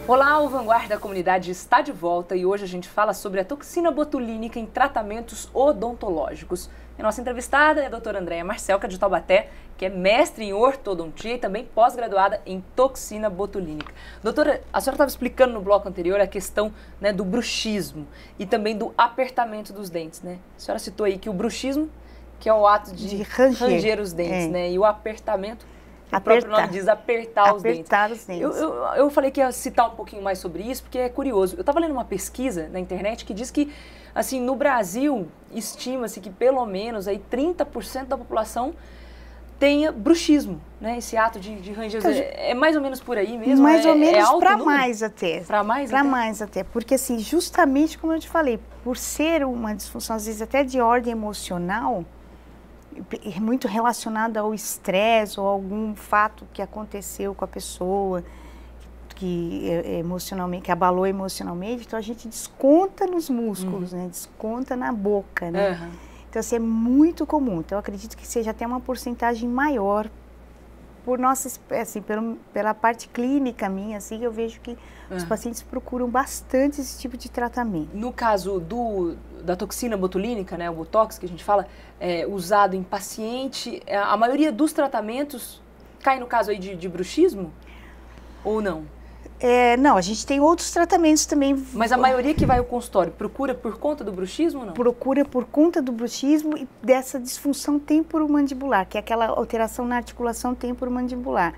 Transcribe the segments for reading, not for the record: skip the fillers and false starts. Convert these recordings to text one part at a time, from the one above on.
Olá, o Vanguarda da Comunidade está de volta e hoje a gente fala sobre a toxina botulínica em tratamentos odontológicos. A nossa entrevistada é a doutora Andréia Marcelca, de Taubaté, que é mestre em ortodontia e também pós-graduada em toxina botulínica. Doutora, a senhora estava explicando no bloco anterior a questão, né, do bruxismo e também do apertamento dos dentes, né? A senhora citou aí que o bruxismo, que é o ato de ranger os dentes, né? E o apertamento, o próprio nome diz apertar os dentes. Eu falei que ia citar um pouquinho mais sobre isso, porque é curioso. Eu estava lendo uma pesquisa na internet que diz que, assim, no Brasil, estima-se que pelo menos aí 30% da população tenha bruxismo, né? Esse ato de ranger os dentes. É mais ou menos por aí mesmo? Mais ou menos, para mais até. Para mais até? Para mais até. Porque, assim, justamente como eu te falei, por ser uma disfunção, às vezes até de ordem emocional, muito relacionada ao estresse ou algum fato que aconteceu com a pessoa, que emocionalmente, que abalou emocionalmente, então a gente desconta nos músculos, né? Desconta na boca, né? Então, assim, é muito comum. Então, eu acredito que seja até uma porcentagem maior por nossa, assim, pela parte clínica minha, assim, eu vejo que os pacientes procuram bastante esse tipo de tratamento. No caso da toxina botulínica, né, o Botox que a gente fala, usado em paciente, a maioria dos tratamentos cai no caso aí de bruxismo ou não? Não, a gente tem outros tratamentos também. Mas a maioria que vai ao consultório procura por conta do bruxismo ou não? Procura por conta do bruxismo e dessa disfunção temporomandibular, que é aquela alteração na articulação temporomandibular.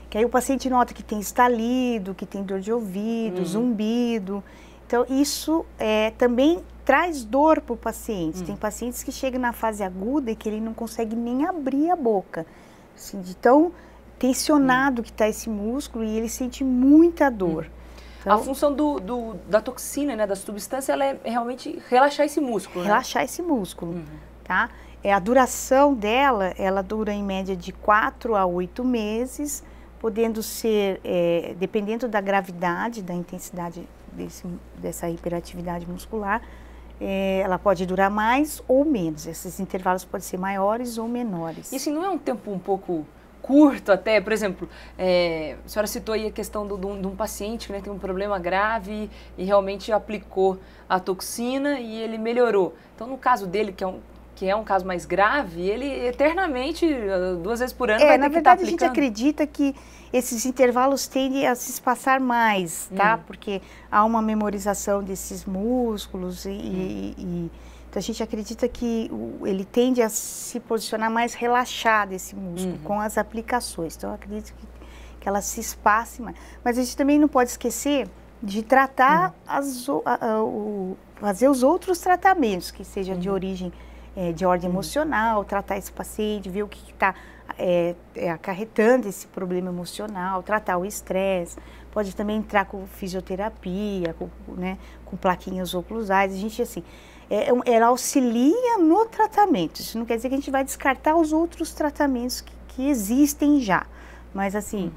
Que aí o paciente nota que tem estalido, que tem dor de ouvido, zumbido. Então, isso também traz dor para o paciente. Tem pacientes que chegam na fase aguda e que ele não consegue nem abrir a boca. Assim, de tão tensionado que está esse músculo e ele sente muita dor. Então, a função da toxina, né, da substância, ela é realmente relaxar esse músculo, relaxar esse músculo, tá? A duração dela, ela dura em média de 4 a 8 meses, podendo ser, dependendo da gravidade, da intensidade dessa hiperatividade muscular, ela pode durar mais ou menos. Esses intervalos podem ser maiores ou menores. E assim, não é um tempo um pouco curto até? Por exemplo, a senhora citou aí a questão de um paciente que, né, tem um problema grave e realmente aplicou a toxina e ele melhorou. Então, no caso dele, que é um caso mais grave, ele eternamente, 2 vezes por ano, vai ter na que verdade, estar aplicando. A gente acredita que esses intervalos tendem a se espaçar mais, tá? Porque há uma memorização desses músculos então, a gente acredita que ele tende a se posicionar mais relaxado, esse músculo, com as aplicações. Então, eu acredito que ela se espace mais. Mas a gente também não pode esquecer de tratar, fazer os outros tratamentos, que seja de origem, de ordem emocional, tratar esse paciente, ver o que está acarretando esse problema emocional, tratar o estresse. Pode também entrar com fisioterapia, com plaquinhas oclusais. A gente, assim, ela auxilia no tratamento. Isso não quer dizer que a gente vai descartar os outros tratamentos que existem já. Mas, assim,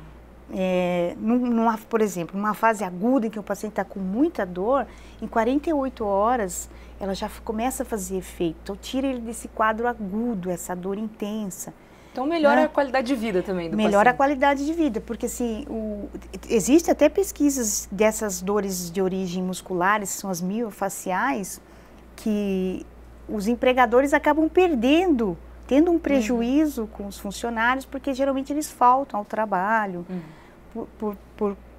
por exemplo, numa fase aguda em que o paciente está com muita dor, em 48 horas ela já começa a fazer efeito. Então, tira ele desse quadro agudo, essa dor intensa. Então, melhora a qualidade de vida também do paciente. Melhora a qualidade de vida, porque assim, existe até pesquisas dessas dores de origem musculares, que são as miofaciais, que os empregadores acabam tendo um prejuízo com os funcionários, porque geralmente eles faltam ao trabalho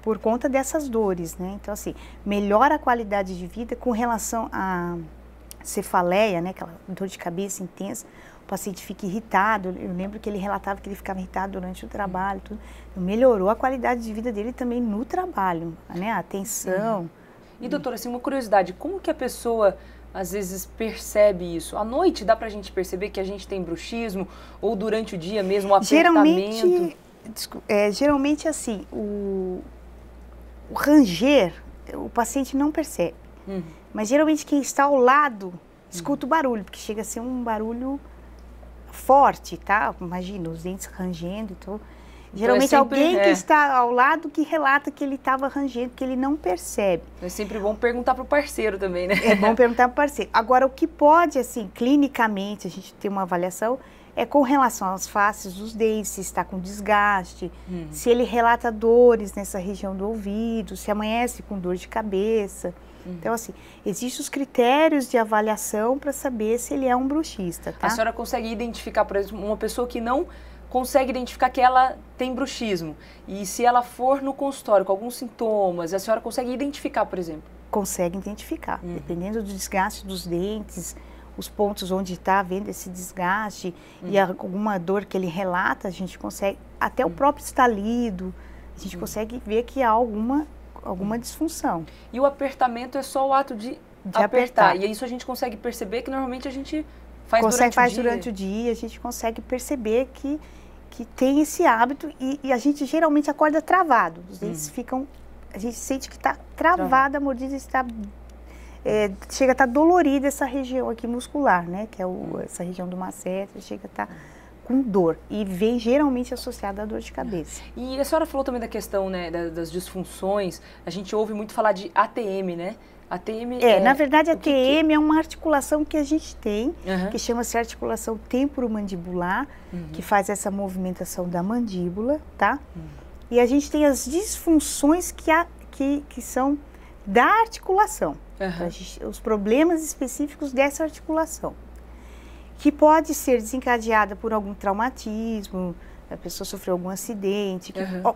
por conta dessas dores, né? Então, assim, melhora a qualidade de vida com relação à cefaleia, né? Aquela dor de cabeça intensa. O paciente fica irritado. Eu lembro que ele relatava que ele ficava irritado durante o trabalho. Tudo. Melhorou a qualidade de vida dele também no trabalho, né? A atenção. E, doutora, assim, uma curiosidade, como que a pessoa às vezes percebe isso? À noite dá pra gente perceber que a gente tem bruxismo ou durante o dia mesmo o apertamento? Geralmente assim, o ranger, o paciente não percebe. Mas geralmente quem está ao lado escuta o barulho, porque chega a ser um barulho forte, tá? Imagina, os dentes rangendo, então... Geralmente alguém que está ao lado que relata que ele estava rangendo, que ele não percebe. É sempre bom perguntar para o parceiro também, né? É bom perguntar para o parceiro. Agora, o que pode, assim, clinicamente, a gente ter uma avaliação, é com relação às faces dos dentes, se está com desgaste, se ele relata dores nessa região do ouvido, se amanhece com dor de cabeça. Então, assim, existem os critérios de avaliação para saber se ele é um bruxista, tá? A senhora consegue identificar, por exemplo, uma pessoa que não consegue identificar que ela tem bruxismo, e se ela for no consultório com alguns sintomas, a senhora consegue identificar, por exemplo? Consegue identificar, dependendo do desgaste dos dentes, os pontos onde está havendo esse desgaste e alguma dor que ele relata, a gente consegue, até o próprio estalido, a gente consegue ver que há alguma disfunção. E o apertamento é só o ato de apertar. E isso a gente consegue perceber que normalmente a gente faz durante o dia. A gente consegue perceber que tem esse hábito e a gente geralmente acorda travado. Os dentes ficam, a gente sente que está travada, a mordida está... chega a estar dolorida essa região aqui muscular, né? Que é essa região do masseter, chega a estar com dor e vem geralmente associada à dor de cabeça. E a senhora falou também da questão, né, das disfunções. A gente ouve muito falar de ATM, né? ATM na verdade, a ATM é uma articulação que a gente tem, que chama-se articulação temporomandibular, que faz essa movimentação da mandíbula, tá? E a gente tem as disfunções que são da articulação, então, os problemas específicos dessa articulação, que pode ser desencadeada por algum traumatismo, a pessoa sofreu algum acidente,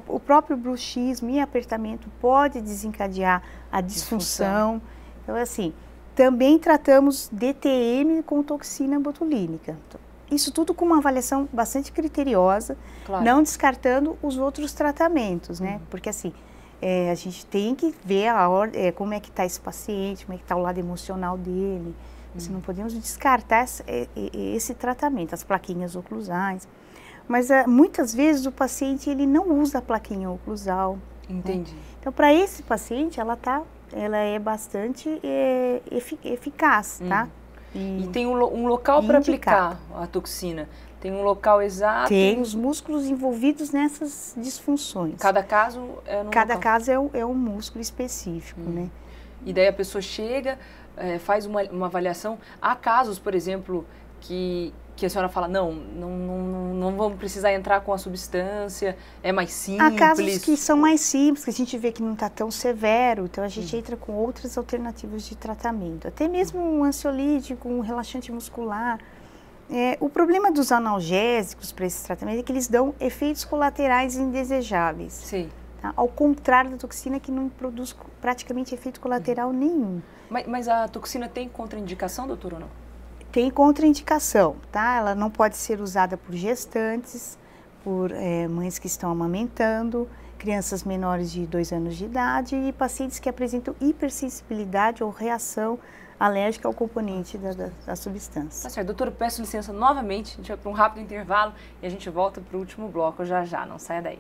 o próprio bruxismo e apertamento pode desencadear a disfunção. Então, assim, também tratamos DTM com toxina botulínica. Então, isso tudo com uma avaliação bastante criteriosa, não descartando os outros tratamentos, né? Porque, assim, a gente tem que ver como é que está esse paciente, como é que está o lado emocional dele. Assim, não podemos descartar esse tratamento, as plaquinhas oclusais. Mas muitas vezes o paciente ele não usa a plaquinha oclusal. Entendi. Né? Então, para esse paciente, ela é bastante eficaz, tá? E tem um local para aplicar a toxina? Tem um local exato? Tem os músculos envolvidos nessas disfunções. Cada caso é no Cada local. caso é um músculo específico, né? E daí a pessoa chega, faz uma avaliação. Há casos, por exemplo, que a senhora fala, não vamos precisar entrar com a substância, é mais simples? Há casos que são mais simples, que a gente vê que não está tão severo, então a gente entra com outras alternativas de tratamento. Até mesmo um ansiolítico, um relaxante muscular. O problema dos analgésicos para esse tratamento é que eles dão efeitos colaterais indesejáveis. Sim. Tá? Ao contrário da toxina, que não produz praticamente efeito colateral nenhum. Mas a toxina tem contraindicação, doutor, ou não? Tem contraindicação, tá? Ela não pode ser usada por gestantes, por mães que estão amamentando, crianças menores de 2 anos de idade e pacientes que apresentam hipersensibilidade ou reação alérgica ao componente da substância. Tá certo, doutor, peço licença novamente, a gente vai para um rápido intervalo e a gente volta para o último bloco já, não saia daí.